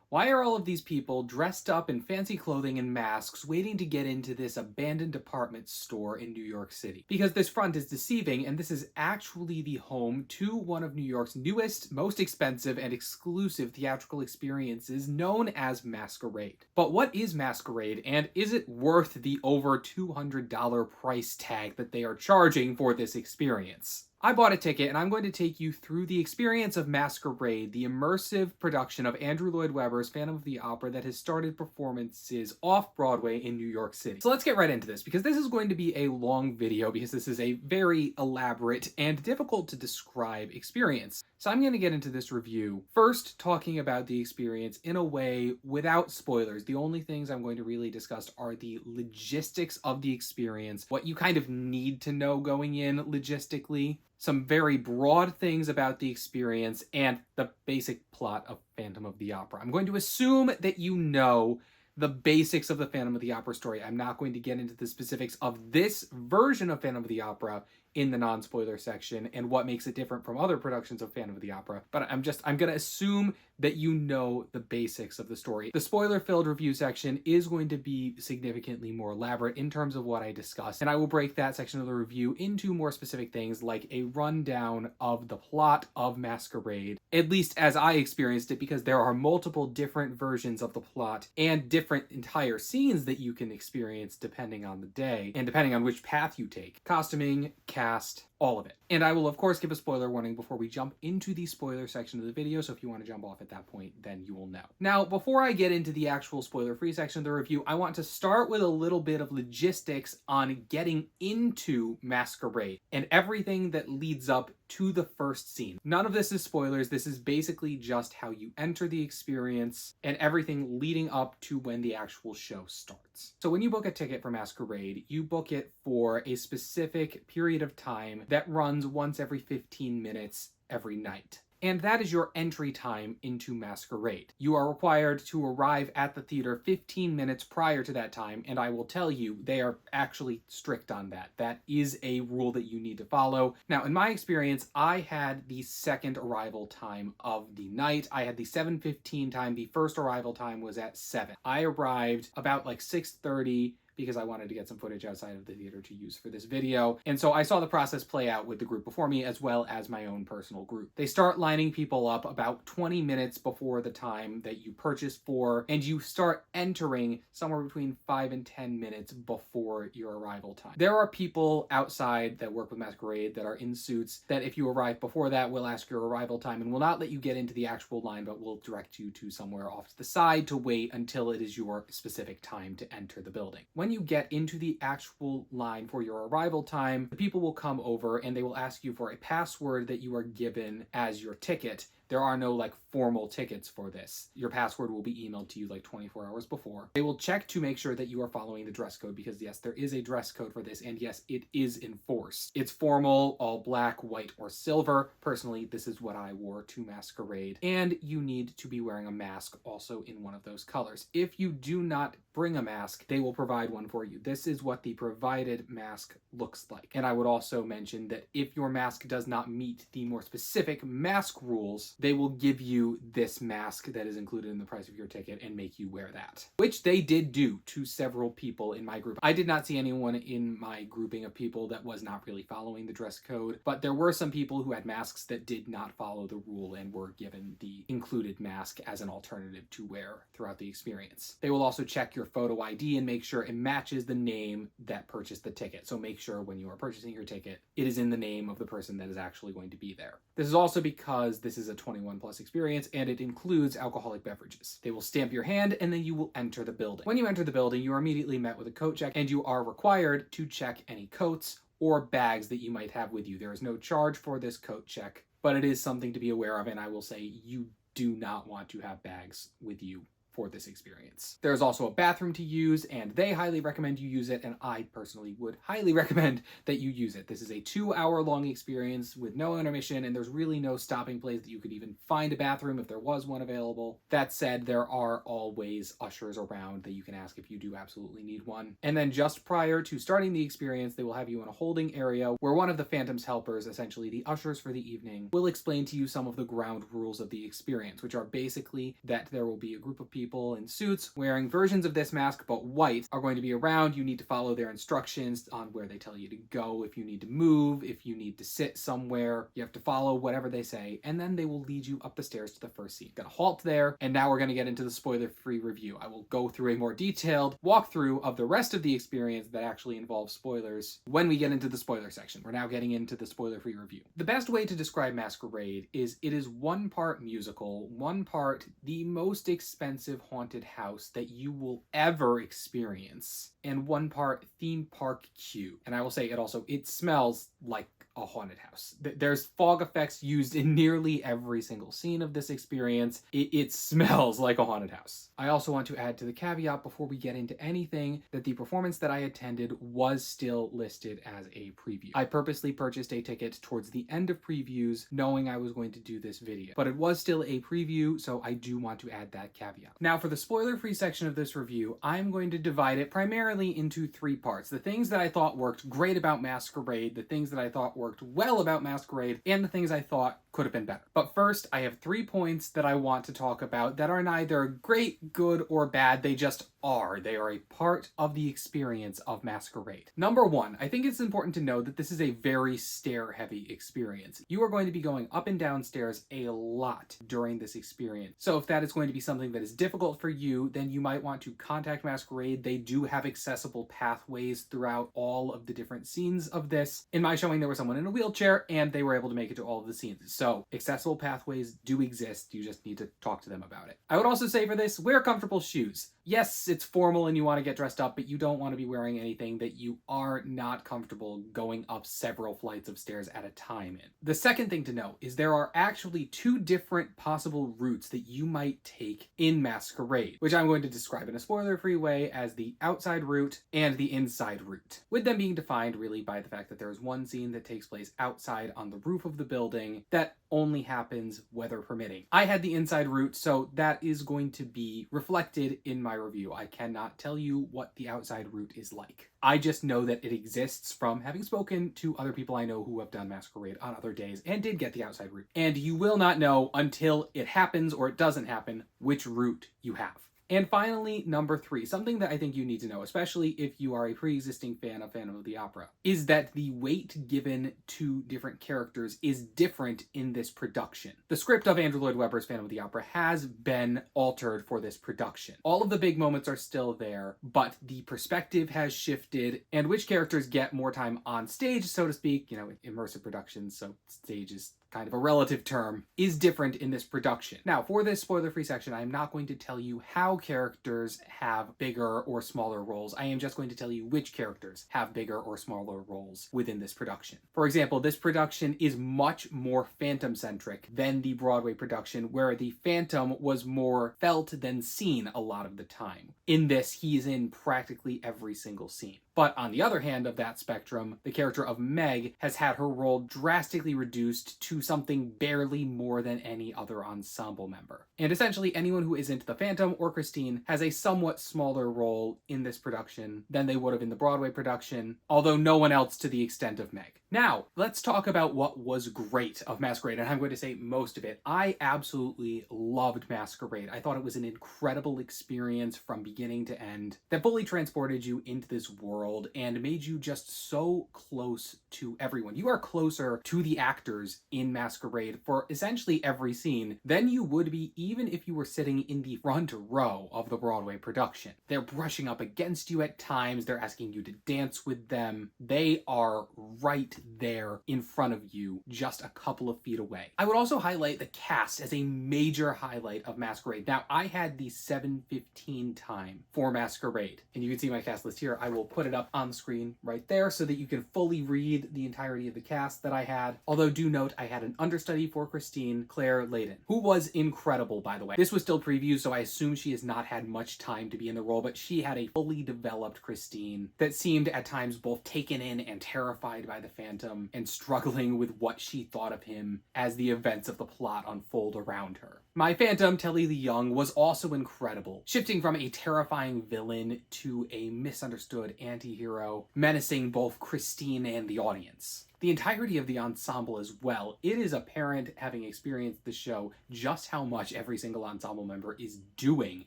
Why are all of these people dressed up in fancy clothing and masks waiting to get into this abandoned department store in New York City? Because this front is deceiving, and this is actually the home to one of New York's newest, most expensive, and exclusive theatrical experiences known as Masquerade. But what is Masquerade, and is it worth the over $200 price tag that they are charging for this experience? I bought a ticket and I'm going to take you through the experience of Masquerade, the immersive production of Andrew Lloyd Webber's Phantom of the Opera that has started performances off Broadway in New York City. So let's get right into this, because this is going to be a long video because this is a very elaborate and difficult to describe experience. So I'm going to get into this review first talking about the experience in a way without spoilers. The only things I'm going to really discuss are the logistics of the experience, what you kind of need to know going in logistically, some very broad things about the experience, and the basic plot of Phantom of the Opera. I'm going to assume that you know the basics of the Phantom of the Opera story. I'm not going to get into the specifics of this version of Phantom of the Opera in the non-spoiler section and what makes it different from other productions of Phantom of the Opera, but I'm going to assume that you know the basics of the story. The spoiler-filled review section is going to be significantly more elaborate in terms of what I discuss, and I will break that section of the review into more specific things like a rundown of the plot of Masquerade, at least as I experienced it, because there are multiple different versions of the plot and different entire scenes that you can experience depending on the day and depending on which path you take. Costuming, cast, all of it. And I will of course give a spoiler warning before we jump into the spoiler section of the video, so if you want to jump off at that point, then you will know. Now, before I get into the actual spoiler-free section of the review, I want to start with a little bit of logistics on getting into Masquerade and everything that leads up to the first scene. None of this is spoilers. This is basically just how you enter the experience and everything leading up to when the actual show starts. So when you book a ticket for Masquerade, you book it for a specific period of time that runs once every 15 minutes every night. And that is your entry time into Masquerade. You are required to arrive at the theater 15 minutes prior to that time, and I will tell you, they are actually strict on that. That is a rule that you need to follow. Now, in my experience, I had the second arrival time of the night. I had the 7:15 time. The first arrival time was at 7. I arrived about like 6:30, because I wanted to get some footage outside of the theater to use for this video. And so I saw the process play out with the group before me as well as my own personal group. They start lining people up about 20 minutes before the time that you purchase for, and you start entering somewhere between 5 and 10 minutes before your arrival time. There are people outside that work with Masquerade that are in suits that if you arrive before that will ask your arrival time and will not let you get into the actual line, but will direct you to somewhere off to the side to wait until it is your specific time to enter the building. When you get into the actual line for your arrival time, the people will come over and they will ask you for a password that you are given as your ticket. There are no like formal tickets for this. Your password will be emailed to you like 24 hours before. They will check to make sure that you are following the dress code, because yes, there is a dress code for this, and yes, it is enforced. It's formal, all black, white, or silver. Personally, this is what I wore to Masquerade, and you need to be wearing a mask also in one of those colors. If you do not bring a mask, they will provide one for you. This is what the provided mask looks like. And I would also mention that if your mask does not meet the more specific mask rules, they will give you this mask that is included in the price of your ticket and make you wear that, which they did do to several people in my group. I did not see anyone in my grouping of people that was not really following the dress code, but there were some people who had masks that did not follow the rule and were given the included mask as an alternative to wear throughout the experience. They will also check your photo ID and make sure it matches the name that purchased the ticket. So make sure when you are purchasing your ticket, it is in the name of the person that is actually going to be there. This is also because this is a 21 plus experience and it includes alcoholic beverages. They will stamp your hand and then you will enter the building. When you enter the building, you are immediately met with a coat check, and you are required to check any coats or bags that you might have with you. There is no charge for this coat check, but it is something to be aware of, and I will say you do not want to have bags with you for this experience. There's also a bathroom to use, and they highly recommend you use it, and I personally would highly recommend that you use it. This is a 2-hour-long experience with no intermission, and there's really no stopping place that you could even find a bathroom if there was one available. That said, there are always ushers around that you can ask if you do absolutely need one. And then just prior to starting the experience, they will have you in a holding area where one of the Phantom's helpers, essentially the ushers for the evening, will explain to you some of the ground rules of the experience, which are basically that there will be a group of people in suits wearing versions of this mask but white are going to be around. You need to follow their instructions on where they tell you to go, if you need to move, if you need to sit somewhere. You have to follow whatever they say, and then they will lead you up the stairs to the first scene. Gonna halt there, and now we're gonna get into the spoiler-free review. I will go through a more detailed walkthrough of the rest of the experience that actually involves spoilers when we get into the spoiler section. We're now getting into the spoiler-free review. The best way to describe Masquerade is it is one part musical, one part the most expensive haunted house that you will ever experience, and one part theme park queue. And I will say it smells like a haunted house. There's fog effects used in nearly every single scene of this experience. It smells like a haunted house. I also want to add to the caveat before we get into anything that the performance that I attended was still listed as a preview. I purposely purchased a ticket towards the end of previews knowing I was going to do this video, but it was still a preview, so I do want to add that caveat. Now for the spoiler-free section of this review, I'm going to divide it primarily into 3 parts. The things that I thought worked great about Masquerade, the things that I thought worked well about Masquerade, and the things I thought could have been better. But first, I have 3 points that I want to talk about that are neither great, good, or bad. They just are. They are a part of the experience of Masquerade. Number 1, I think it's important to know that this is a very stair-heavy experience. You are going to be going up and down stairs a lot during this experience. So if that is going to be something that is difficult for you, then you might want to contact Masquerade. They do have accessible pathways throughout all of the different scenes of this. In my showing, there was someone in a wheelchair, and they were able to make it to all of the scenes. So accessible pathways do exist. You just need to talk to them about it. I would also say for this, wear comfortable shoes. Yes, it's formal and you want to get dressed up, but you don't want to be wearing anything that you are not comfortable going up several flights of stairs at a time in. The second thing to note is there are actually 2 different possible routes that you might take in Masquerade, which I'm going to describe in a spoiler-free way as the outside route and the inside route, with them being defined really by the fact that there is one scene that takes place outside on the roof of the building that only happens weather permitting. I had the inside route, so that is going to be reflected in my review. I cannot tell you what the outside route is like. I just know that it exists from having spoken to other people I know who have done Masquerade on other days and did get the outside route. And you will not know until it happens or it doesn't happen which route you have. And finally, number 3, something that I think you need to know, especially if you are a pre-existing fan of Phantom of the Opera, is that the weight given to different characters is different in this production. The script of Andrew Lloyd Webber's Phantom of the Opera has been altered for this production. All of the big moments are still there, but the perspective has shifted, and which characters get more time on stage, so to speak, immersive productions, so stage is kind of a relative term, is different in this production. Now, for this spoiler-free section, I am not going to tell you how characters have bigger or smaller roles. I am just going to tell you which characters have bigger or smaller roles within this production. For example, this production is much more Phantom-centric than the Broadway production, where the Phantom was more felt than seen a lot of the time. In this, he is in practically every single scene. But on the other hand of that spectrum, the character of Meg has had her role drastically reduced to something barely more than any other ensemble member. And essentially anyone who isn't the Phantom or Christine has a somewhat smaller role in this production than they would have in the Broadway production, although no one else to the extent of Meg. Now, let's talk about what was great of Masquerade, and I'm going to say most of it. I absolutely loved Masquerade. I thought it was an incredible experience from beginning to end that fully transported you into this world and made you just so close to everyone. You are closer to the actors in Masquerade for essentially every scene than you would be even if you were sitting in the front row of the Broadway production. They're brushing up against you at times. They're asking you to dance with them. They are right there in front of you, just a couple of feet away. I would also highlight the cast as a major highlight of Masquerade. Now, I had the 7:15 time for Masquerade, and you can see my cast list here. I will put it up on the screen right there so that you can fully read the entirety of the cast that I had. Although do note, I had an understudy for Christine, Claire Layden, who was incredible, by the way. This was still preview, so I assume she has not had much time to be in the role, but she had a fully developed Christine that seemed at times both taken in and terrified by the Phantom and struggling with what she thought of him as the events of the plot unfold around her. My Phantom, Telly the Young, was also incredible, shifting from a terrifying villain to a misunderstood anti-hero, menacing both Christine and the audience. The entirety of the ensemble as well. It is apparent, having experienced the show, just how much every single ensemble member is doing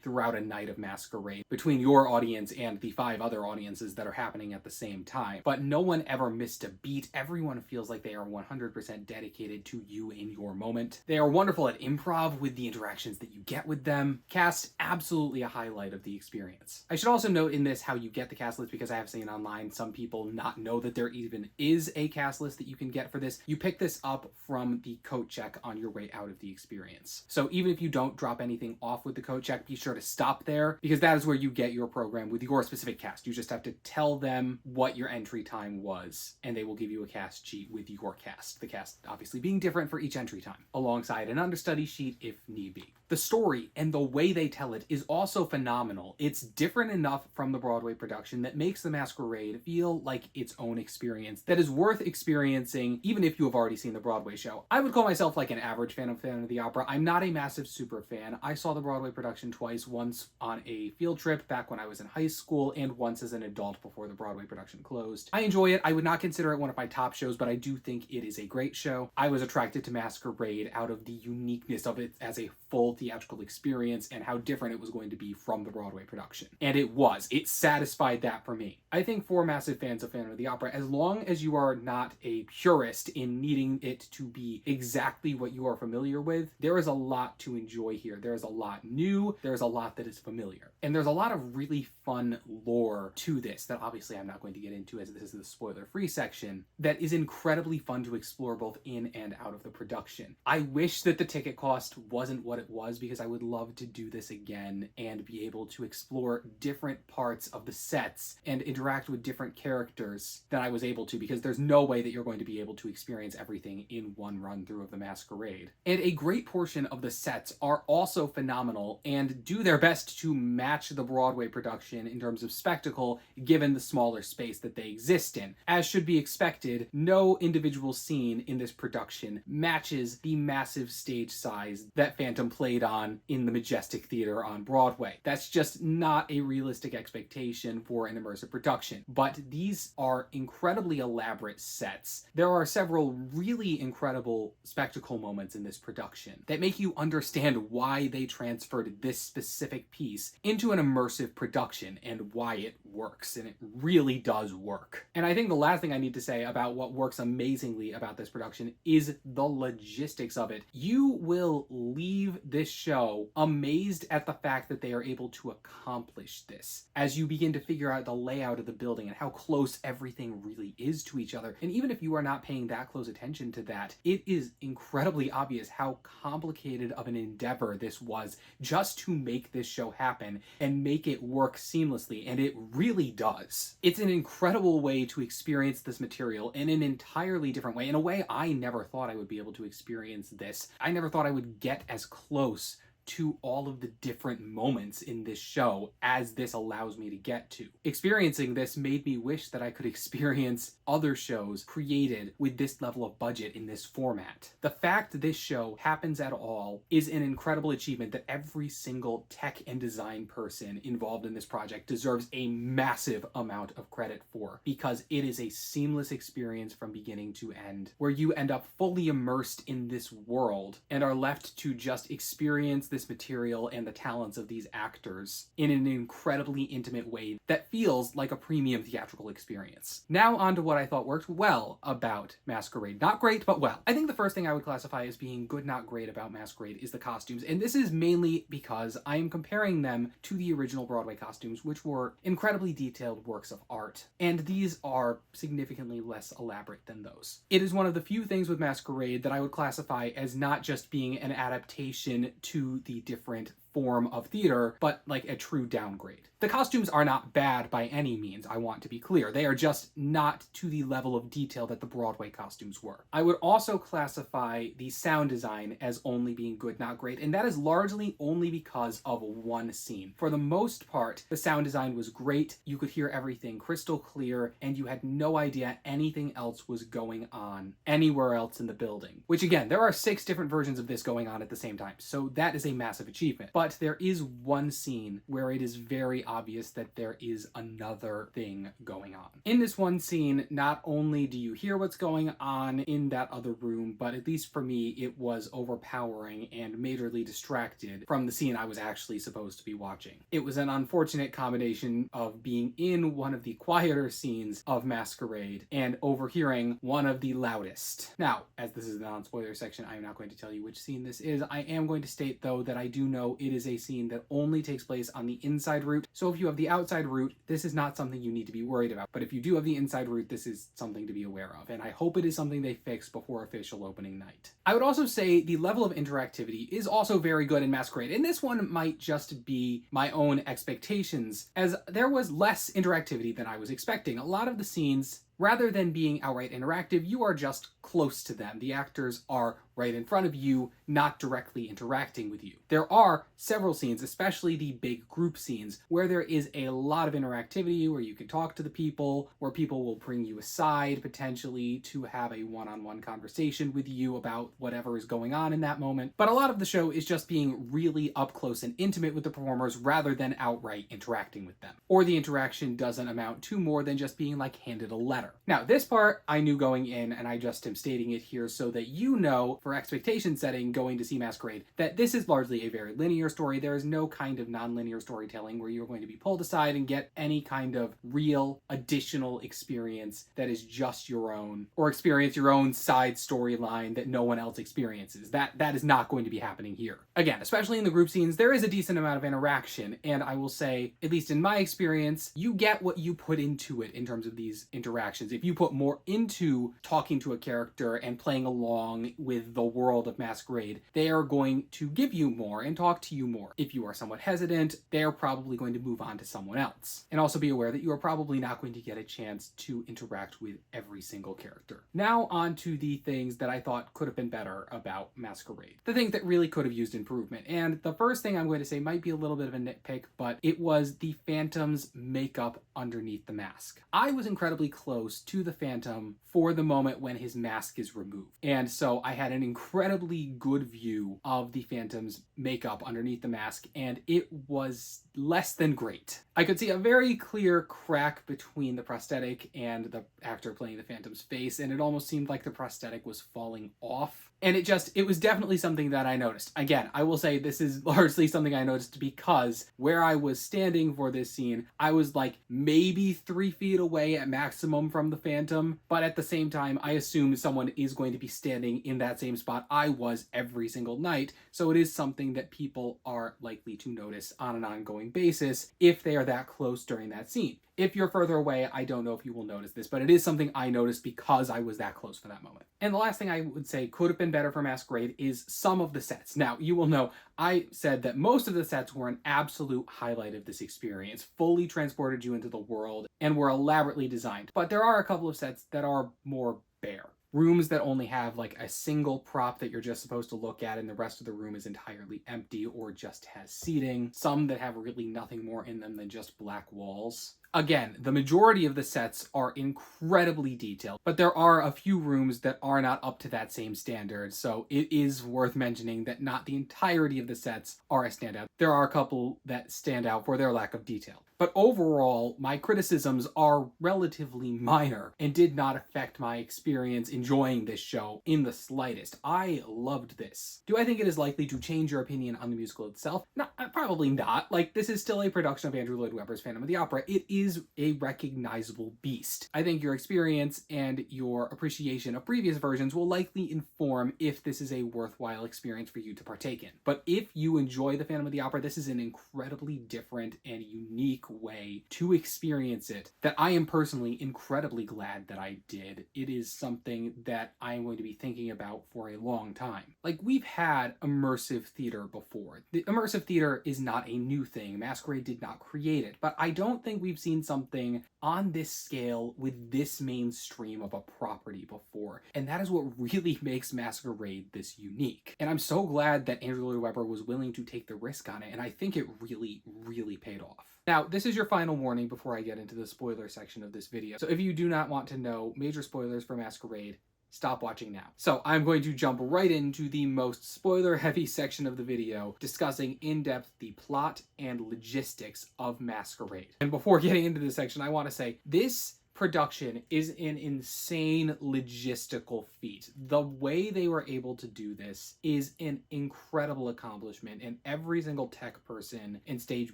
throughout a night of Masquerade between your audience and the 5 other audiences that are happening at the same time. But no one ever missed a beat. Everyone feels like they are 100% dedicated to you in your moment. They are wonderful at improv with the interactions that you get with them. Cast, absolutely a highlight of the experience. I should also note in this how you get the cast list, because I have seen online some people not know that there even is a cast list that you can get for this. You pick this up from the coat check on your way out of the experience. So even if you don't drop anything off with the coat check, be sure to stop there, because that is where you get your program with your specific cast. You just have to tell them what your entry time was, and they will give you a cast sheet with your cast. The cast obviously being different for each entry time, alongside an understudy sheet if need be. The story and the way they tell it is also phenomenal. It's different enough from the Broadway production that makes the Masquerade feel like its own experience that is worth experiencing even if you have already seen the Broadway show. I would call myself like an average fan of the opera. I'm not a massive super fan. I saw the Broadway production twice, once on a field trip back when I was in high school and once as an adult before the Broadway production closed. I enjoy it. I would not consider it one of my top shows, but I do think it is a great show. I was attracted to Masquerade out of the uniqueness of it as a full theatrical experience and how different it was going to be from the Broadway production. And it was. It satisfied that for me. I think for massive fans of Phantom of the Opera, as long as you are not a purist in needing it to be exactly what you are familiar with, there is a lot to enjoy here. There is a lot new, there's a lot that is familiar. And there's a lot of really fun lore to this that obviously I'm not going to get into as this is the spoiler-free section, that is incredibly fun to explore both in and out of the production. I wish that the ticket cost wasn't what it was, because I would love to do this again and be able to explore different parts of the sets and interact with different characters than I was able to, because there's no way that you're going to be able to experience everything in one run through of the Masquerade. And a great portion of the sets are also phenomenal and do their best to match the Broadway production in terms of spectacle, given the smaller space that they exist in. As should be expected, no individual scene in this production matches the massive stage size that Phantom played on in the Majestic Theater on Broadway. That's just not a realistic expectation for an immersive production. But these are incredibly elaborate sets. There are several really incredible spectacle moments in this production that make you understand why they transferred this specific piece into an immersive production and why it works, and it really does work. And I think the last thing I need to say about what works amazingly about this production is the logistics of it. You will leave this show amazed at the fact that they are able to accomplish this as you begin to figure out the layout of the building and how close everything really is to each other. And even if you are not paying that close attention to that, it is incredibly obvious how complicated of an endeavor this was just to make this show happen and make it work seamlessly, and it really does. It's an incredible way to experience this material in an entirely different way, in a way I never thought I would be able to experience this. I never thought I would get as close to all of the different moments in this show as this allows me to get to. Experiencing this made me wish that I could experience other shows created with this level of budget in this format. The fact this show happens at all is an incredible achievement that every single tech and design person involved in this project deserves a massive amount of credit for, because it is a seamless experience from beginning to end, where you end up fully immersed in this world and are left to just experience this this material and the talents of these actors in an incredibly intimate way that feels like a premium theatrical experience. Now on to what I thought worked well about Masquerade. Not great, but well. I think the first thing I would classify as being good, not great about Masquerade is the costumes, and this is mainly because I am comparing them to the original Broadway costumes, which were incredibly detailed works of art, and these are significantly less elaborate than those. It is one of the few things with Masquerade that I would classify as not just being an adaptation to the different form of theater, but like a true downgrade. The costumes are not bad by any means, I want to be clear. They are just not to the level of detail that the Broadway costumes were. I would also classify the sound design as only being good, not great, and that is largely only because of one scene. For the most part, the sound design was great. You could hear everything crystal clear, and you had no idea anything else was going on anywhere else in the building. Which again, there are 6 different versions of this going on at the same time, so that is a massive achievement. But there is one scene where it is very obvious that there is another thing going on. In this one scene, not only do you hear what's going on in that other room, but at least for me, it was overpowering and majorly distracted from the scene I was actually supposed to be watching. It was an unfortunate combination of being in one of the quieter scenes of Masquerade and overhearing one of the loudest. Now, as this is a non-spoiler section, I am not going to tell you which scene this is. I am going to state, though, that I do know it is a scene that only takes place on the inside route. So if you have the outside route, this is not something you need to be worried about. But if you do have the inside route, this is something to be aware of. And I hope it is something they fix before official opening night. I would also say the level of interactivity is also very good in Masquerade. And this one might just be my own expectations, as there was less interactivity than I was expecting. A lot of the scenes, rather than being outright interactive, you are just close to them. The actors are right in front of you, not directly interacting with you. There are several scenes, especially the big group scenes, where there is a lot of interactivity, where you can talk to the people, where people will bring you aside potentially to have a one-on-one conversation with you about whatever is going on in that moment. But a lot of the show is just being really up close and intimate with the performers rather than outright interacting with them. Or the interaction doesn't amount to more than just being like handed a letter. Now, this part I knew going in, and I just am stating it here so that you know, for expectation setting going to see Masquerade, that this is largely a very linear story. There is no kind of non-linear storytelling where you're going to be pulled aside and get any kind of real additional experience that is just your own, or experience your own side storyline that no one else experiences. That is not going to be happening here. Again, especially in the group scenes, there is a decent amount of interaction, and I will say, at least in my experience, you get what you put into it in terms of these interactions. If you put more into talking to a character and playing along with the world of Masquerade, they are going to give you more and talk to you more. If you are somewhat hesitant, they're probably going to move on to someone else. And also be aware that you are probably not going to get a chance to interact with every single character. Now on to the things that I thought could have been better about Masquerade. The things that really could have used improvement. And the first thing I'm going to say might be a little bit of a nitpick, but it was the Phantom's makeup underneath the mask. I was incredibly close to the Phantom for the moment when his mask is removed. And so I had an incredibly good view of the Phantom's makeup underneath the mask, and it was less than great. I could see a very clear crack between the prosthetic and the actor playing the Phantom's face, and it almost seemed like the prosthetic was falling off. And it was definitely something that I noticed. Again, I will say this is largely something I noticed because where I was standing for this scene, I was like maybe 3 feet away at maximum from the Phantom, but at the same time, I assume someone is going to be standing in that same spot I was every single night, so it is something that people are likely to notice on an ongoing basis if they are that close during that scene. If you're further away, I don't know if you will notice this, but it is something I noticed because I was that close for that moment. And the last thing I would say could have been better for Masquerade is some of the sets. Now, you will know I said that most of the sets were an absolute highlight of this experience, fully transported you into the world, and were elaborately designed. But there are a couple of sets that are more bare. Rooms that only have like a single prop that you're just supposed to look at and the rest of the room is entirely empty or just has seating. Some that have really nothing more in them than just black walls. Again, the majority of the sets are incredibly detailed, but there are a few rooms that are not up to that same standard, so it is worth mentioning that not the entirety of the sets are a standout. There are a couple that stand out for their lack of detail. But overall, my criticisms are relatively minor and did not affect my experience enjoying this show in the slightest. I loved this. Do I think it is likely to change your opinion on the musical itself? No, probably not. Like, this is still a production of Andrew Lloyd Webber's Phantom of the Opera. It is a recognizable beast. I think your experience and your appreciation of previous versions will likely inform if this is a worthwhile experience for you to partake in. But if you enjoy the Phantom of the Opera, this is an incredibly different and unique way to experience it that I am personally incredibly glad that I did. It is something that I am going to be thinking about for a long time. Like, we've had immersive theater before. The immersive theater is not a new thing. Masquerade did not create it, but I don't think we've seen something on this scale with this mainstream of a property before. And that is what really makes Masquerade this unique. And I'm so glad that Andrew Lloyd Webber was willing to take the risk on it, and I think it really, really paid off. Now, this is your final warning before I get into the spoiler section of this video. So if you do not want to know major spoilers for Masquerade, stop watching now. So I'm going to jump right into the most spoiler-heavy section of the video, discussing in depth the plot and logistics of Masquerade. And before getting into this section, I want to say this production is an insane logistical feat. The way they were able to do this is an incredible accomplishment, and every single tech person and stage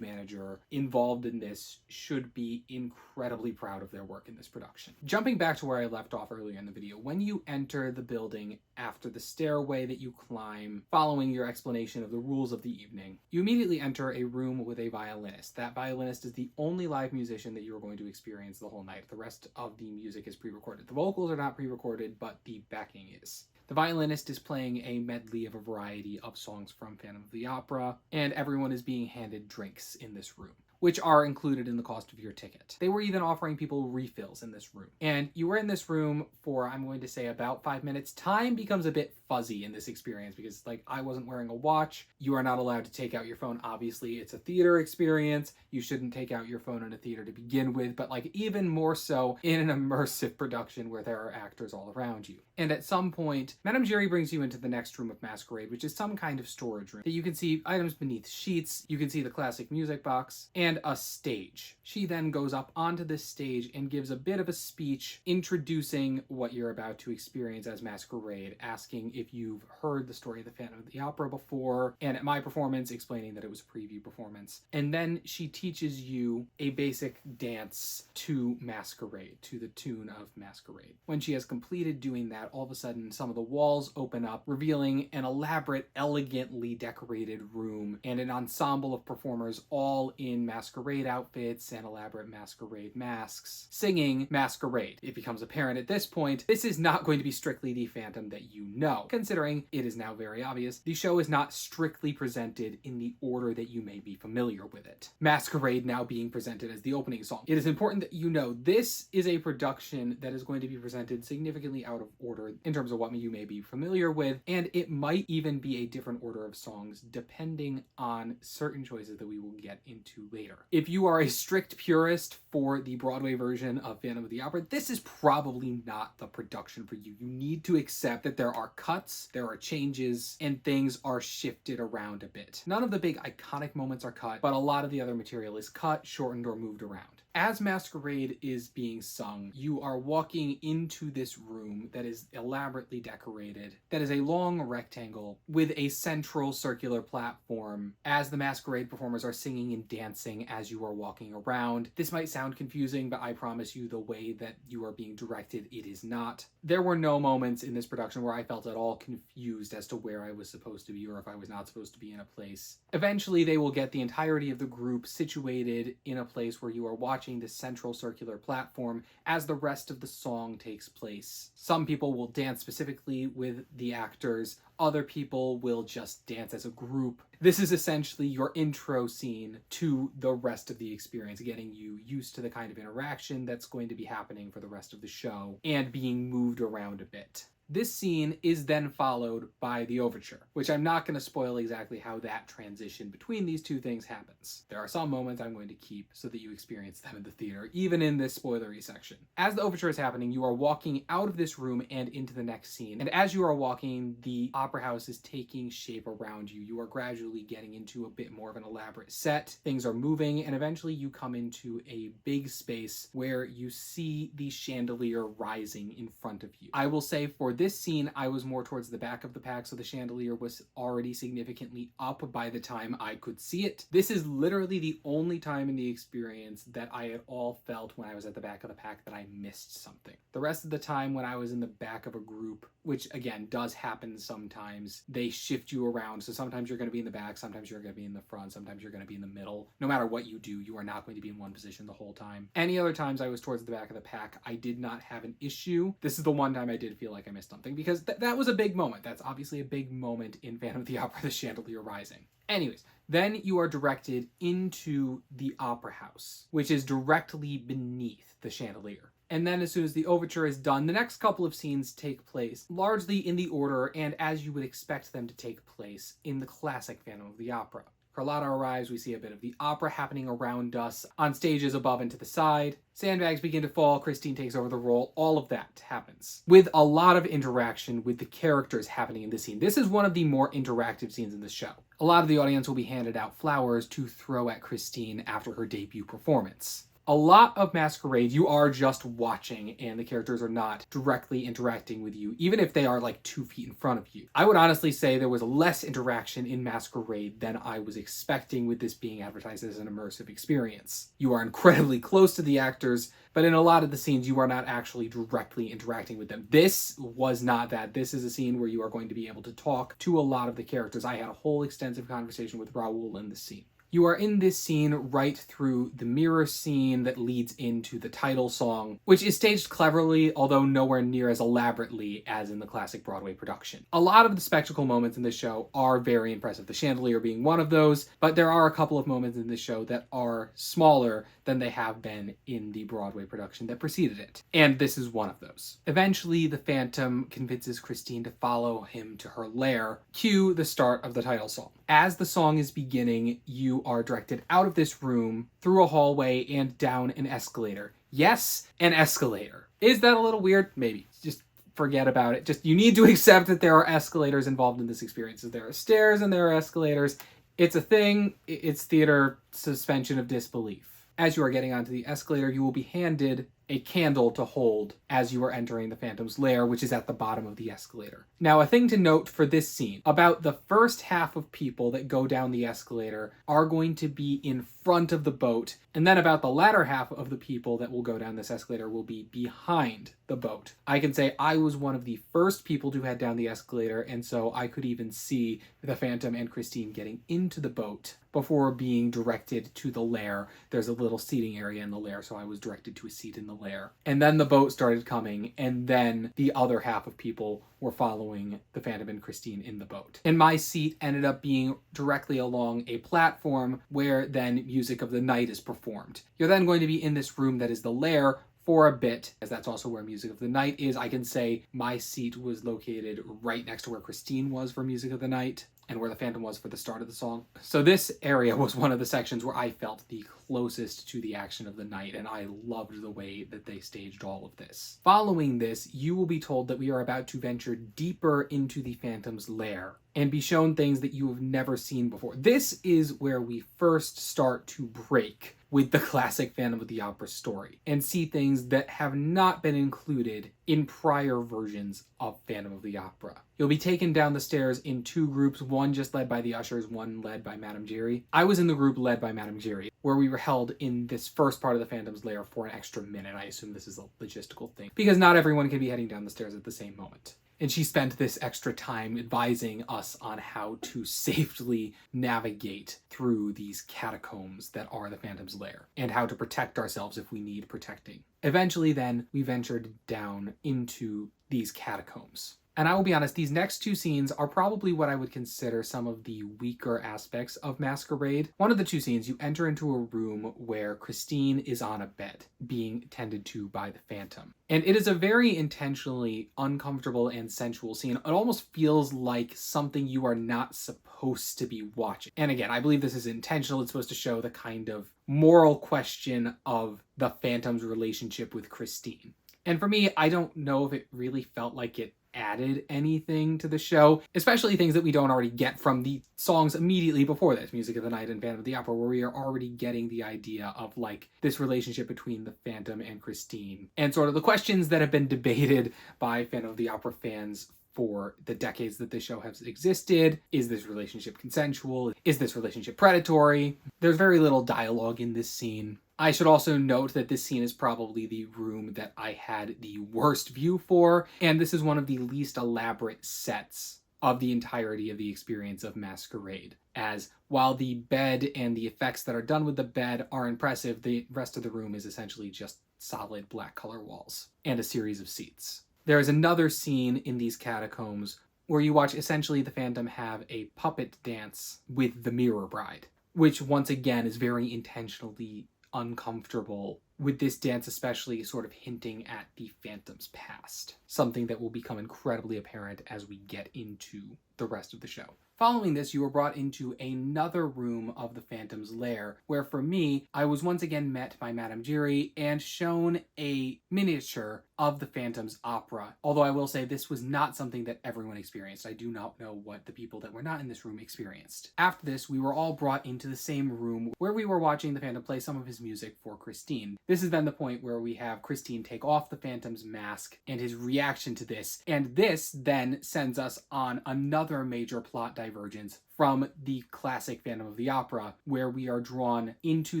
manager involved in this should be incredibly proud of their work in this production. Jumping back to where I left off earlier in the video, when you enter the building after the stairway that you climb, following your explanation of the rules of the evening, you immediately enter a room with a violinist. That violinist is the only live musician that you are going to experience the whole night. The rest of the music is pre-recorded. The vocals are not pre-recorded, but the backing is. The violinist is playing a medley of a variety of songs from Phantom of the Opera, and everyone is being handed drinks in this room, which are included in the cost of your ticket. They were even offering people refills in this room. And you were in this room for, I'm going to say, about 5 minutes. Time becomes a bit fuzzy in this experience because, like, I wasn't wearing a watch. You are not allowed to take out your phone. Obviously, it's a theater experience. You shouldn't take out your phone in a theater to begin with, but, like, even more so in an immersive production where there are actors all around you. And at some point, Madame Giry brings you into the next room of Masquerade, which is some kind of storage room that you can see items beneath sheets. You can see the classic music box and a stage. She then goes up onto this stage and gives a bit of a speech introducing what you're about to experience as Masquerade, asking if you've heard the story of the Phantom of the Opera before, and at my performance explaining that it was a preview performance. And then she teaches you a basic dance to Masquerade, to the tune of Masquerade. When she has completed doing that, all of a sudden some of the walls open up, revealing an elaborate, elegantly decorated room and an ensemble of performers all in Masquerade outfits and elaborate Masquerade masks, singing Masquerade. It becomes apparent at this point, this is not going to be strictly the Phantom that you know, considering it is now very obvious the show is not strictly presented in the order that you may be familiar with it. Masquerade now being presented as the opening song. It is important that you know this is a production that is going to be presented significantly out of order in terms of what you may be familiar with, and it might even be a different order of songs depending on certain choices that we will get into later. If you are a strict purist for the Broadway version of Phantom of the Opera, this is probably not the production for you. You need to accept that there are cuts, there are changes, and things are shifted around a bit. None of the big iconic moments are cut, but a lot of the other material is cut, shortened, or moved around. As Masquerade is being sung, you are walking into this room that is elaborately decorated, that is a long rectangle with a central circular platform as the Masquerade performers are singing and dancing as you are walking around. This might sound confusing, but I promise you the way that you are being directed, it is not. There were no moments in this production where I felt at all confused as to where I was supposed to be or if I was not supposed to be in a place. Eventually, they will get the entirety of the group situated in a place where you are watching the central circular platform as the rest of the song takes place. Some people will dance specifically with the actors, other people will just dance as a group. This is essentially your intro scene to the rest of the experience, getting you used to the kind of interaction that's going to be happening for the rest of the show and being moved around a bit. This scene is then followed by the overture, which I'm not going to spoil exactly how that transition between these two things happens. There are some moments I'm going to keep so that you experience them in the theater, even in this spoilery section. As the overture is happening, you are walking out of this room and into the next scene. And as you are walking, the opera house is taking shape around you. You are gradually getting into a bit more of an elaborate set. Things are moving, and eventually you come into a big space where you see the chandelier rising in front of you. I will say for this scene, I was more towards the back of the pack, so the chandelier was already significantly up by the time I could see it. This is literally the only time in the experience that I at all felt when I was at the back of the pack that I missed something. The rest of the time when I was in the back of a group, which again does happen sometimes, they shift you around. So sometimes you're going to be in the back, sometimes you're going to be in the front, sometimes you're going to be in the middle. No matter what you do, you are not going to be in one position the whole time. Any other times I was towards the back of the pack, I did not have an issue. This is the one time I did feel like I missed something, because that was a big moment. That's obviously a big moment in Phantom of the Opera, the chandelier rising. Anyways, then you are directed into the opera house, which is directly beneath the chandelier. And then as soon as the overture is done, the next couple of scenes take place largely in the order and as you would expect them to take place in the classic Phantom of the Opera. Carlotta arrives, we see a bit of the opera happening around us, on stages above and to the side. Sandbags begin to fall, Christine takes over the role, all of that happens. With a lot of interaction with the characters happening in this scene. This is one of the more interactive scenes in the show. A lot of the audience will be handed out flowers to throw at Christine after her debut performance. A lot of Masquerade, you are just watching and the characters are not directly interacting with you, even if they are like 2 feet in front of you. I would honestly say there was less interaction in Masquerade than I was expecting with this being advertised as an immersive experience. You are incredibly close to the actors, but in a lot of the scenes you are not actually directly interacting with them. This was not that. This is a scene where you are going to be able to talk to a lot of the characters. I had a whole extensive conversation with Raoul in this scene. You are in this scene right through the mirror scene that leads into the title song, which is staged cleverly, although nowhere near as elaborately as in the classic Broadway production. A lot of the spectacle moments in this show are very impressive, the chandelier being one of those, but there are a couple of moments in this show that are smaller than they have been in the Broadway production that preceded it. And this is one of those. Eventually, the Phantom convinces Christine to follow him to her lair. Cue the start of the title song. As the song is beginning, you are directed out of this room, through a hallway, and down an escalator. Yes, an escalator. Is that a little weird? Maybe. Just forget about it. Just, you need to accept that there are escalators involved in this experience. There are stairs and there are escalators. It's a thing. It's theater suspension of disbelief. As you are getting onto the escalator, you will be handed a candle to hold as you are entering the Phantom's lair, which is at the bottom of the escalator. Now, a thing to note for this scene, about the first half of people that go down the escalator are going to be in front of the boat, and then about the latter half of the people that will go down this escalator will be behind the boat. I can say I was one of the first people to head down the escalator, and so I could even see the Phantom and Christine getting into the boat before being directed to the lair. There's a little seating area in the lair, so I was directed to a seat in the lair. And then the boat started coming, and then the other half of people were following the Phantom and Christine in the boat. And my seat ended up being directly along a platform where then Music of the Night is performed. You're then going to be in this room that is the lair for a bit, as that's also where Music of the Night is. I can say my seat was located right next to where Christine was for Music of the Night, and where the Phantom was for the start of the song. So this area was one of the sections where I felt the closest to the action of the night, and I loved the way that they staged all of this. Following this, you will be told that we are about to venture deeper into the Phantom's lair and be shown things that you have never seen before. This is where we first start to break with the classic Phantom of the Opera story and see things that have not been included in prior versions of Phantom of the Opera. You'll be taken down the stairs in 2 groups, one just led by the ushers, one led by Madame Giry. I was in the group led by Madame Giry, where we were held in this first part of the Phantom's lair for an extra minute. I assume this is a logistical thing, because not everyone can be heading down the stairs at the same moment. And she spent this extra time advising us on how to safely navigate through these catacombs that are the Phantom's lair, and how to protect ourselves if we need protecting. Eventually then, we ventured down into these catacombs. And I will be honest, these next two scenes are probably what I would consider some of the weaker aspects of Masquerade. One of the two scenes, you enter into a room where Christine is on a bed, being tended to by the Phantom. And it is a very intentionally uncomfortable and sensual scene. It almost feels like something you are not supposed to be watching. And again, I believe this is intentional. It's supposed to show the kind of moral question of the Phantom's relationship with Christine. And for me, I don't know if it really felt like it added anything to the show, especially things that we don't already get from the songs immediately before this, Music of the Night and Phantom of the Opera, where we are already getting the idea of like this relationship between the Phantom and Christine, and sort of the questions that have been debated by Phantom of the Opera fans for the decades that this show has existed. Is this relationship consensual? Is this relationship predatory? There's very little dialogue in this scene. I should also note that this scene is probably the room that I had the worst view for, and this is one of the least elaborate sets of the entirety of the experience of Masquerade. As while the bed and the effects that are done with the bed are impressive, the rest of the room is essentially just solid black color walls and a series of seats. There is another scene in these catacombs where you watch essentially the Phantom have a puppet dance with the Mirror Bride, which once again is very intentionally uncomfortable, with this dance especially sort of hinting at the Phantom's past, something that will become incredibly apparent as we get into the rest of the show. Following this, you were brought into another room of the Phantom's lair, where for me, I was once again met by Madame Giry and shown a miniature of the Phantom's opera. Although I will say this was not something that everyone experienced. I do not know what the people that were not in this room experienced. After this, we were all brought into the same room where we were watching the Phantom play some of his music for Christine. This is then the point where we have Christine take off the Phantom's mask and his reaction to this. And this then sends us on another major plot divergence from the classic Phantom of the Opera, where we are drawn into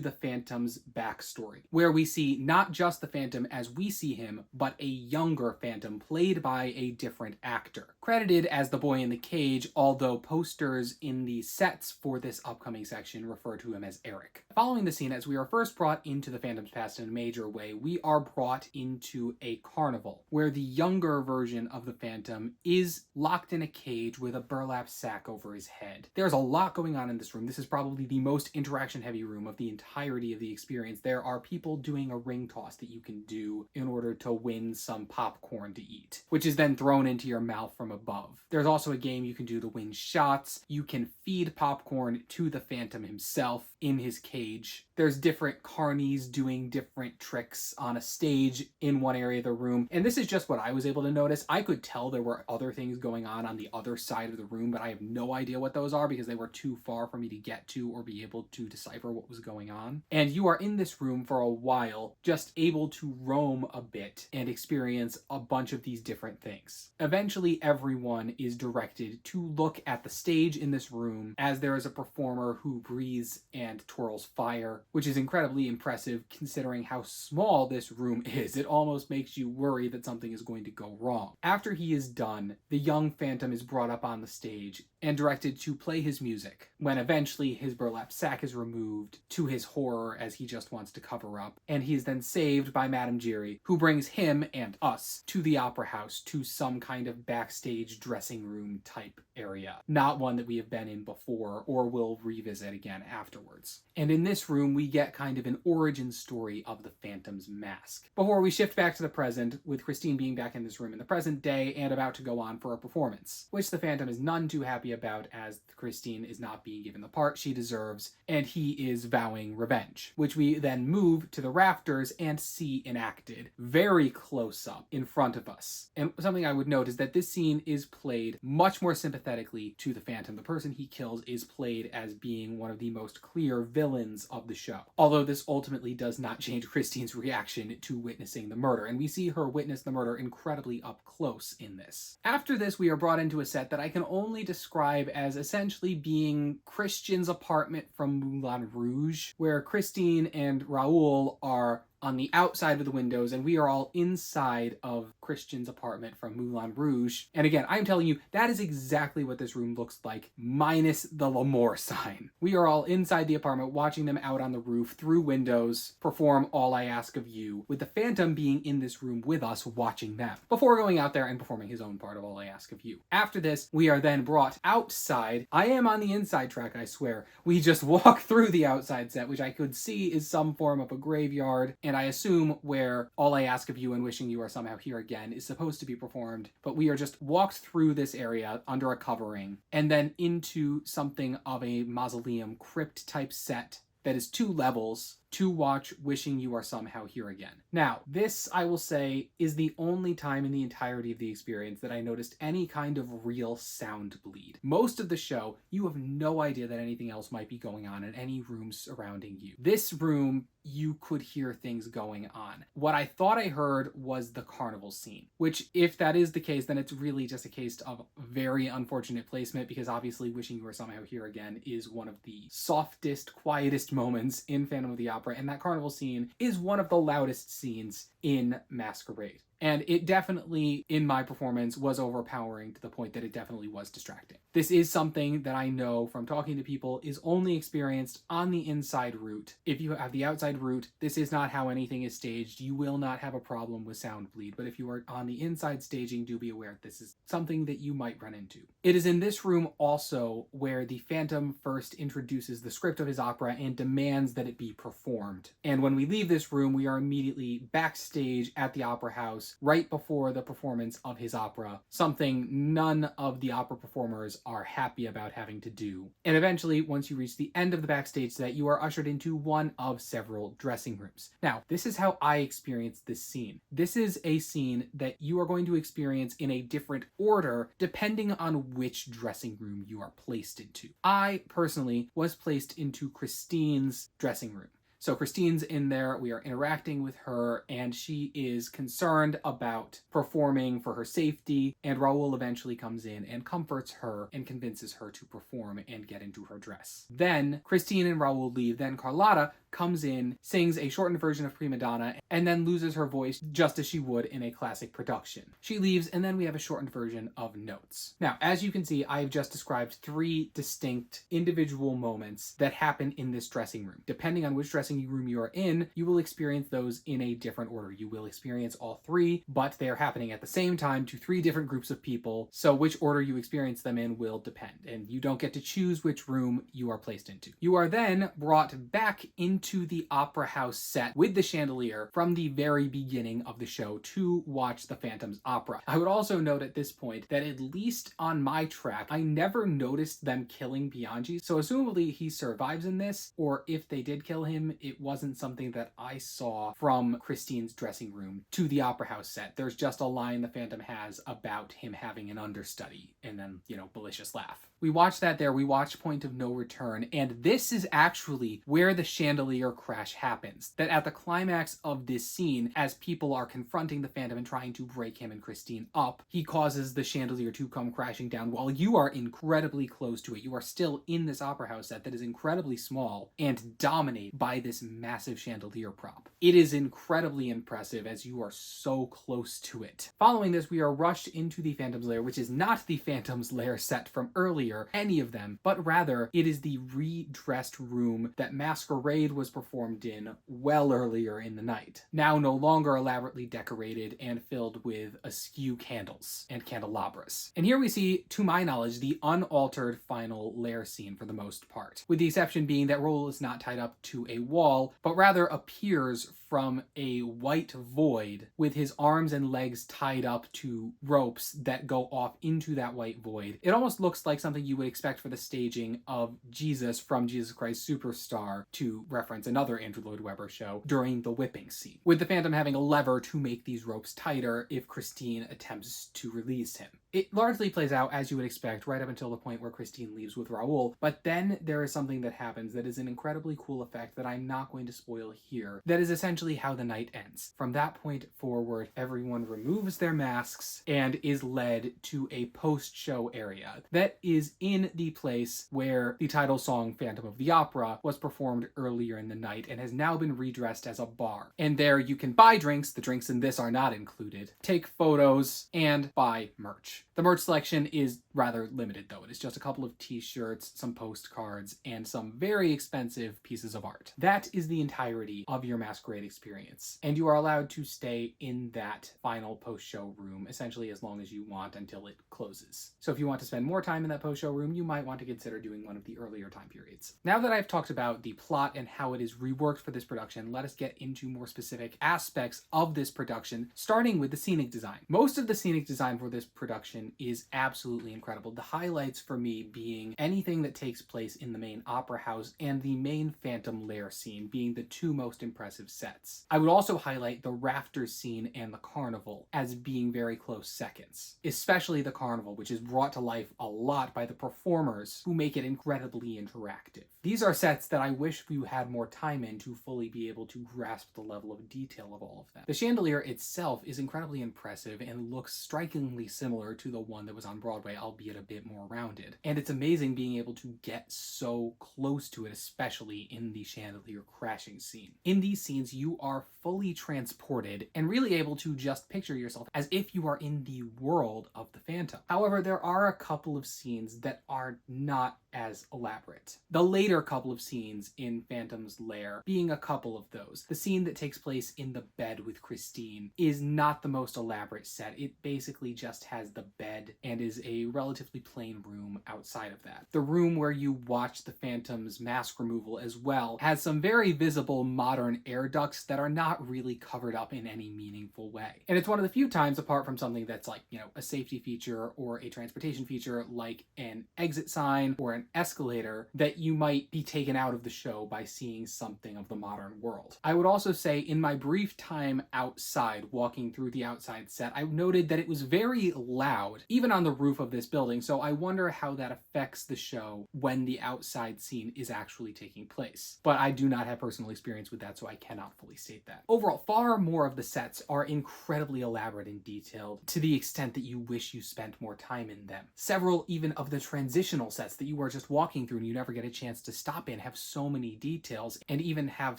the Phantom's backstory, where we see not just the Phantom as we see him, but a younger Phantom played by a different actor. Credited as the boy in the cage, although posters in the sets for this upcoming section refer to him as Eric. Following the scene, as we are first brought into the Phantom's past in a major way, we are brought into a carnival, where the younger version of the Phantom is locked in a cage with a burlap sack over his head. There's a lot going on in this room. This is probably the most interaction-heavy room of the entirety of the experience. There are people doing a ring toss that you can do in order to win some popcorn to eat, which is then thrown into your mouth from above. There's also a game you can do to win shots. You can feed popcorn to the Phantom himself in his cage. There's different carnies doing different tricks on a stage in one area of the room. And this is just what I was able to notice. I could tell there were other things going on the other side of the room, but I have no idea what those are because they were too far for me to get to or be able to decipher what was going on. And you are in this room for a while, just able to roam a bit and experience a bunch of these different things. Eventually, everyone is directed to look at the stage in this room as there is a performer who breathes and twirls fire, which is incredibly impressive considering how small this room is. It almost makes you worry that something is going to go wrong. After he is done, the young Phantom is brought up on the stage and directed to play his music, when eventually his burlap sack is removed, to his horror as he just wants to cover up, and he is then saved by Madame Giry, who brings him and us to the opera house, to some kind of backstage dressing room type area, not one that we have been in before or will revisit again afterwards. And in this room we get kind of an origin story of the Phantom's mask, before we shift back to the present, with Christine being back in this room in the present day and about to go on for a performance, which the Phantom is none too happy about, as Christine is not being given the part she deserves, and he is vowing revenge, which we then move to the rafters and see enacted very close up in front of us. And something I would note is that this scene is played much more sympathetically to the Phantom. The person he kills is played as being one of the most clear villains of the show, although this ultimately does not change Christine's reaction to witnessing the murder, and we see her witness the murder incredibly up close in this. After this, we are brought into a set that I can only describe as essentially being Christian's apartment from Moulin Rouge, where Christine and Raoul are on the outside of the windows, and we are all inside of Christian's apartment from Moulin Rouge. And again, I'm telling you, that is exactly what this room looks like, minus the L'Amour sign. We are all inside the apartment watching them out on the roof through windows perform All I Ask of You, with the Phantom being in this room with us watching them, before going out there and performing his own part of All I Ask of You. After this, we are then brought outside. I am on the inside track, I swear. We just walk through the outside set, which I could see is some form of a graveyard, and I assume where All I Ask of You and Wishing You Are Somehow Here Again is supposed to be performed, but we are just walked through this area under a covering, and then into something of a mausoleum crypt type set that is 2 levels to watch Wishing You Are Somehow Here Again. Now, this, I will say, is the only time in the entirety of the experience that I noticed any kind of real sound bleed. Most of the show, you have no idea that anything else might be going on in any room surrounding you. This room, you could hear things going on. What I thought I heard was the carnival scene, which, if that is the case, then it's really just a case of very unfortunate placement, because obviously Wishing You Were Somehow Here Again is one of the softest, quietest moments in Phantom of the Opera, and that carnival scene is one of the loudest scenes in Masquerade. And it definitely, in my performance, was overpowering to the point that it definitely was distracting. This is something that I know from talking to people is only experienced on the inside route. If you have the outside route, this is not how anything is staged. You will not have a problem with sound bleed. But if you are on the inside staging, do be aware this is something that you might run into. It is in this room also where the Phantom first introduces the script of his opera and demands that it be performed. And when we leave this room, we are immediately backstage at the Opera House right before the performance of his opera, something none of the opera performers are happy about having to do. And eventually, once you reach the end of the backstage set, you are ushered into one of several dressing rooms. Now, this is how I experienced this scene. This is a scene that you are going to experience in a different order depending on which dressing room you are placed into. I, personally, was placed into Christine's dressing room. So Christine's in there, we are interacting with her, and she is concerned about performing for her safety, and Raoul eventually comes in and comforts her and convinces her to perform and get into her dress. Then Christine and Raoul leave, then Carlotta comes in, sings a shortened version of Prima Donna, and then loses her voice just as she would in a classic production. She leaves, and then we have a shortened version of Notes. Now, as you can see, I've just described 3 distinct individual moments that happen in this dressing room. Depending on which dressing room you are in, you will experience those in a different order. You will experience all 3, but they are happening at the same time to 3 different groups of people, so which order you experience them in will depend, and you don't get to choose which room you are placed into. You are then brought back into the Opera House set with the chandelier from the very beginning of the show to watch the Phantom's opera. I would also note at this point that at least on my track, I never noticed them killing Bianchi, so assumably he survives in this, or if they did kill him, it wasn't something that I saw from Christine's dressing room to the Opera House set. There's just a line the Phantom has about him having an understudy, and then, malicious laugh. We watch that there, we watch Point of No Return, and this is actually where the chandelier crash happens. That at the climax of this scene, as people are confronting the Phantom and trying to break him and Christine up, he causes the chandelier to come crashing down while you are incredibly close to it. You are still in this Opera House set that is incredibly small and dominated by this massive chandelier prop. It is incredibly impressive as you are so close to it. Following this, we are rushed into the Phantom's Lair, which is not the Phantom's Lair set from earlier, any of them, but rather it is the redressed room that Masquerade was performed in well earlier in the night. Now no longer elaborately decorated and filled with askew candles and candelabras. And here we see, to my knowledge, the unaltered final lair scene for the most part, with the exception being that Raoul is not tied up to a wall, but rather appears from a white void with his arms and legs tied up to ropes that go off into that white void. It almost looks like something you would expect for the staging of Jesus from Jesus Christ Superstar, to reference another Andrew Lloyd Webber show, during the whipping scene, with the Phantom having a lever to make these ropes tighter if Christine attempts to release him. It largely plays out as you would expect right up until the point where Christine leaves with Raoul, but then there is something that happens that is an incredibly cool effect that I'm not going to spoil here, that is essentially essentially how the night ends. From that point forward, everyone removes their masks and is led to a post-show area that is in the place where the title song Phantom of the Opera was performed earlier in the night and has now been redressed as a bar. And there you can buy drinks, the drinks in this are not included, take photos, and buy merch. The merch selection is rather limited though. It is just a couple of t-shirts, some postcards, and some very expensive pieces of art. That is the entirety of your Masquerade experience. And you are allowed to stay in that final post-show room essentially as long as you want until it closes. So if you want to spend more time in that post-show room, you might want to consider doing one of the earlier time periods. Now that I've talked about the plot and how it is reworked for this production, let us get into more specific aspects of this production, starting with the scenic design. Most of the scenic design for this production is absolutely incredible. The highlights for me being anything that takes place in the main opera house and the main Phantom lair scene being the two most impressive sets. I would also highlight the rafters scene and the carnival as being very close seconds, especially the carnival, which is brought to life a lot by the performers who make it incredibly interactive. These are sets that I wish you had more time in to fully be able to grasp the level of detail of all of them. The chandelier itself is incredibly impressive and looks strikingly similar to the one that was on Broadway, albeit a bit more rounded. And it's amazing being able to get so close to it, especially in the chandelier crashing scene. In these scenes, you are fully transported and really able to just picture yourself as if you are in the world of the Phantom. However, there are a couple of scenes that are not as elaborate. The later couple of scenes in Phantom's lair being a couple of those. The scene that takes place in the bed with Christine is not the most elaborate set. It basically just has the bed and is a relatively plain room outside of that. The room where you watch the Phantom's mask removal as well has some very visible modern air ducts that are not really covered up in any meaningful way. And it's one of the few times, apart from something that's like, a safety feature or a transportation feature like an exit sign or an escalator, that you might be taken out of the show by seeing something of the modern world. I would also say in my brief time outside, walking through the outside set, I noted that it was very loud, even on the roof of this building, so I wonder how that affects the show when the outside scene is actually taking place. But I do not have personal experience with that, so I cannot fully state that. Overall, far more of the sets are incredibly elaborate and detailed, to the extent that you wish you spent more time in them. Several even of the transitional sets that you are just walking through and you never get a chance to stop in have so many details, and even have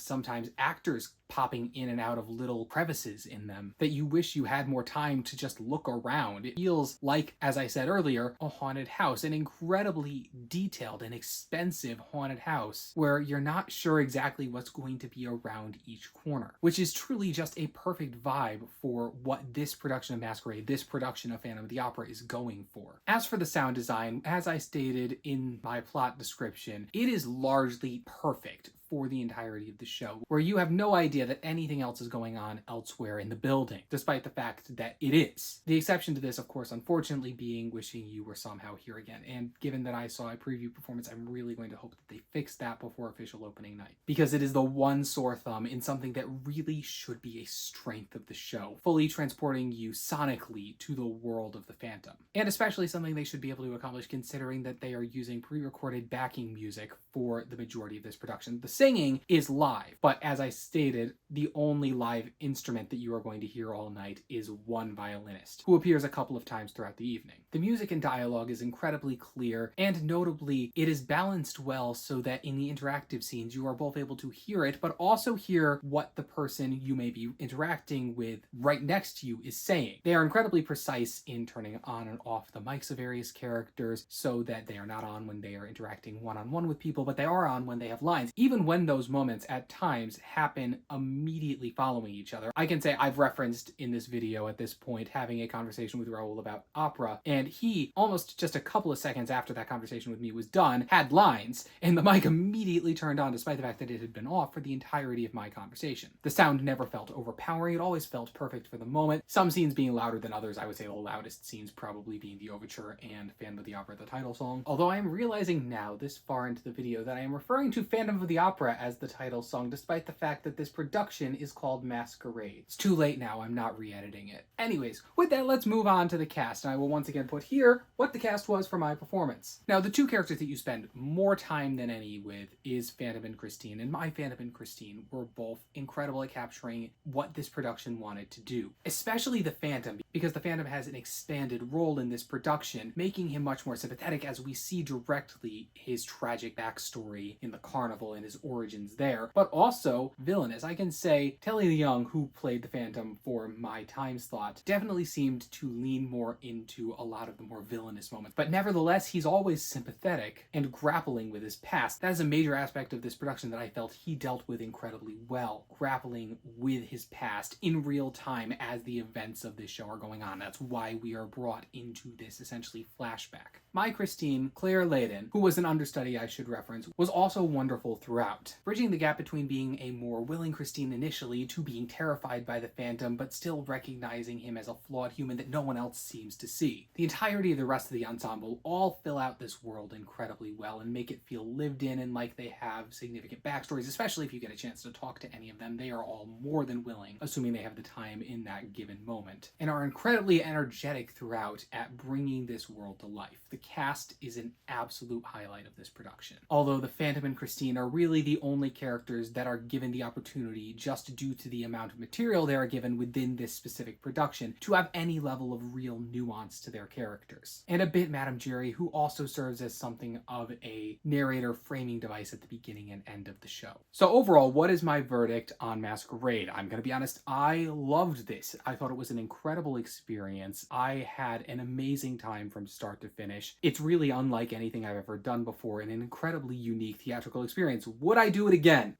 sometimes actors popping in and out of little crevices in them that you wish you had more time to just look around. It feels like, as I said earlier, a haunted house, an incredibly detailed and expensive haunted house where you're not sure exactly what's going to be around each corner, which is truly just a perfect vibe for what this production of Masquerade, this production of Phantom of the Opera is going for. As for the sound design, as I stated in my plot description, it is largely perfect for the entirety of the show, where you have no idea that anything else is going on elsewhere in the building, despite the fact that it is. The exception to this, of course, unfortunately, being Wishing You Were Somehow Here Again, and given that I saw a preview performance, I'm really going to hope that they fix that before official opening night, because it is the one sore thumb in something that really should be a strength of the show, fully transporting you sonically to the world of the Phantom, and especially something they should be able to accomplish considering that they are using pre-recorded backing music for the majority of this production. The singing is live, but as I stated, the only live instrument that you are going to hear all night is one violinist, who appears a couple of times throughout the evening. The music and dialogue is incredibly clear, and notably, it is balanced well so that in the interactive scenes, you are both able to hear it, but also hear what the person you may be interacting with right next to you is saying. They are incredibly precise in turning on and off the mics of various characters so that they are not on when they are interacting one-on-one with people, but they are on when they have lines, even when those moments at times happen immediately following each other. I can say I've referenced in this video at this point having a conversation with Raoul about opera, and he, almost just a couple of seconds after that conversation with me was done, had lines, and the mic immediately turned on despite the fact that it had been off for the entirety of my conversation. The sound never felt overpowering, it always felt perfect for the moment, some scenes being louder than others. I would say the loudest scenes probably being the overture and Phantom of the Opera, the title song. Although I am realizing now, this far into the video, that I am referring to Phantom of the Opera opera as the title song, despite the fact that this production is called Masquerade. It's too late now, I'm not re-editing it. Anyways, with that, let's move on to the cast, and I will once again put here what the cast was for my performance. Now, the two characters that you spend more time than any with is Phantom and Christine, and my Phantom and Christine were both incredible at capturing what this production wanted to do. Especially the Phantom, because the Phantom has an expanded role in this production, making him much more sympathetic as we see directly his tragic backstory in the carnival and his origins there, but also villainous. I can say Telly Young, who played the Phantom for my time slot, definitely seemed to lean more into a lot of the more villainous moments, but nevertheless, he's always sympathetic and grappling with his past. That is a major aspect of this production that I felt he dealt with incredibly well, grappling with his past in real time as the events of this show are going on. That's why we are brought into this essentially flashback. My Christine, Claire Layden, who was an understudy I should reference, was also wonderful throughout, bridging the gap between being a more willing Christine initially to being terrified by the Phantom, but still recognizing him as a flawed human that no one else seems to see. The entirety of the rest of the ensemble all fill out this world incredibly well and make it feel lived in and like they have significant backstories, especially if you get a chance to talk to any of them. They are all more than willing, assuming they have the time in that given moment, and are incredibly energetic throughout at bringing this world to life. The cast is an absolute highlight of this production. Although the Phantom and Christine are really the only characters that are given the opportunity, just due to the amount of material they are given within this specific production, to have any level of real nuance to their characters. And a bit Madame Jerry, who also serves as something of a narrator framing device at the beginning and end of the show. So overall, what is my verdict on Masquerade? I'm gonna be honest, I loved this. I thought it was an incredible experience. I had an amazing time from start to finish. It's really unlike anything I've ever done before and an incredibly unique theatrical experience. Would I do it again?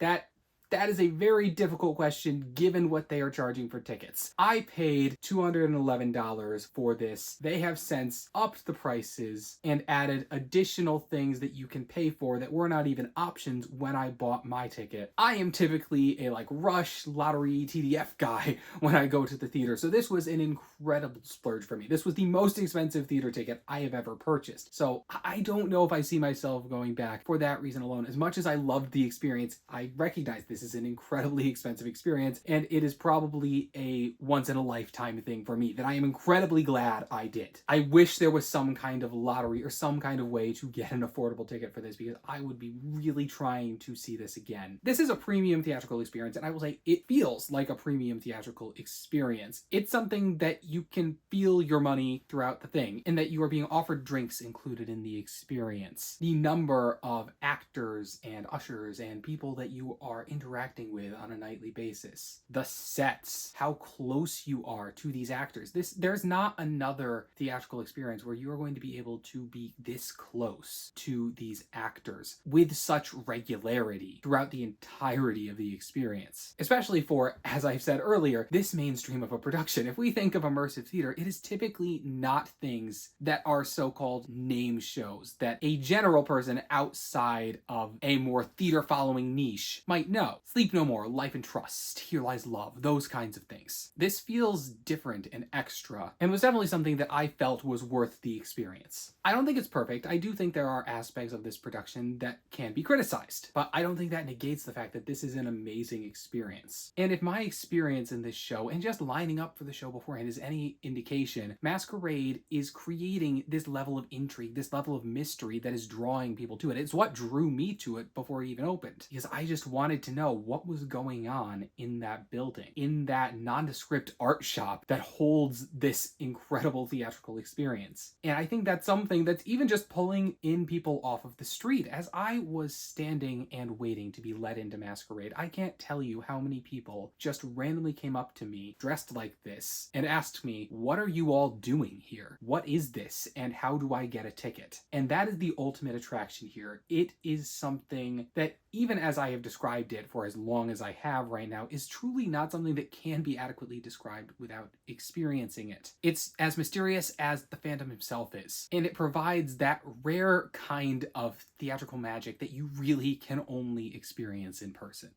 That is a very difficult question given what they are charging for tickets. I paid $211 for this. They have since upped the prices and added additional things that you can pay for that were not even options when I bought my ticket. I am typically a Rush, Lottery, TDF guy when I go to the theater, so this was an incredible splurge for me. This was the most expensive theater ticket I have ever purchased. So I don't know if I see myself going back for that reason alone. As much as I loved the experience, I recognize this is an incredibly expensive experience, and it is probably a once-in-a-lifetime thing for me that I am incredibly glad I did. I wish there was some kind of lottery or some kind of way to get an affordable ticket for this, because I would be really trying to see this again. This is a premium theatrical experience, and I will say it feels like a premium theatrical experience. It's something that you can feel your money throughout the thing, and that you are being offered drinks included in the experience. The number of actors and ushers and people that you are interacting with on a nightly basis. The sets, how close you are to these actors. There's not another theatrical experience where you are going to be able to be this close to these actors with such regularity throughout the entirety of the experience. Especially for, as I've said earlier, this mainstream of a production. If we think of immersive theater, it is typically not things that are so-called name shows that a general person outside of a more theater-following niche might know. Sleep No More, Life and Trust, Here Lies Love, those kinds of things. This feels different and extra, and was definitely something that I felt was worth the experience. I don't think it's perfect. I do think there are aspects of this production that can be criticized, but I don't think that negates the fact that this is an amazing experience. And if my experience in this show, and just lining up for the show beforehand, is any indication, Masquerade is creating this level of intrigue, this level of mystery that is drawing people to it. It's what drew me to it before it even opened, because I just wanted to know what was going on in that building, in that nondescript art shop that holds this incredible theatrical experience. And I think that's something that's even just pulling in people off of the street. As I was standing and waiting to be let into Masquerade, I can't tell you how many people just randomly came up to me dressed like this and asked me, "What are you all doing here? What is this? And how do I get a ticket?" And that is the ultimate attraction here. It is something that, even as I have described it for as long as I have right now, is truly not something that can be adequately described without experiencing it. It's as mysterious as the Phantom himself is, and it provides that rare kind of theatrical magic that you really can only experience in person.